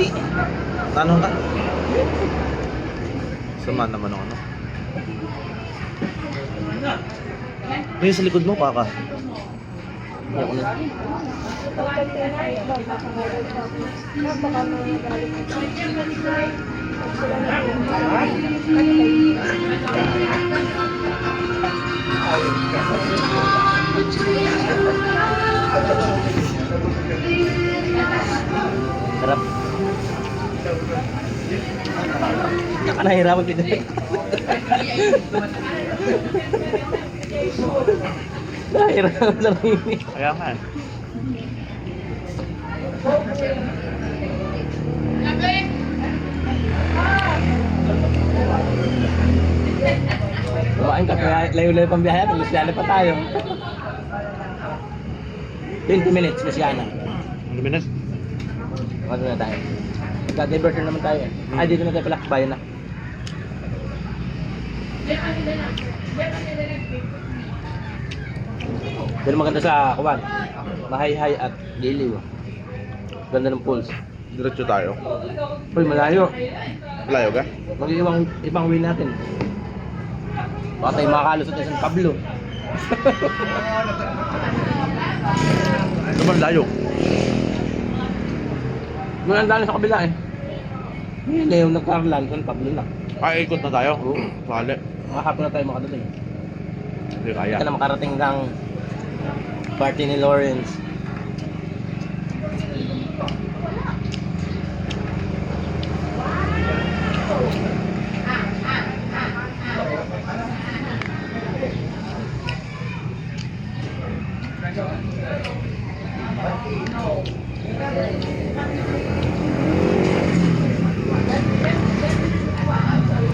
Iti. Tanong ka. Sama naman ako, no? May sa likod mo, kaka. Ayoko na. Sarap. Nahirapan din. Nahirapan sa rini. Kaya nga. Kumain ka, kaya layo-layo pang biyahe, Luciana pa tayo. 20 minutes, Luciana. Ano minutes? Ano na tayo? Nagka-diversion naman tayo eh. Ay, dito na tayo pala, bayan na. Pero maganda sa Kuwan. Mahay-hay at giliw. Ganda ng pools. Diretso tayo. Uy, malayo. Layo ka? Mag-iwang ibang way natin. Baka tayo makakalusot sa San Pablo. Ano ba layo? Wala ang daan sa kabila eh. Yun yung nagkarlan, San Pablo na. Ay, ikot na tayo? Oo. Sali. Makahapon na tayo makadating. Hindi kaya. Hindi ka na makarating ng party ni Lawrence.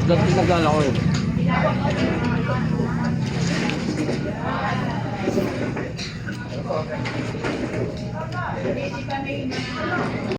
Dati nagdala ko eh.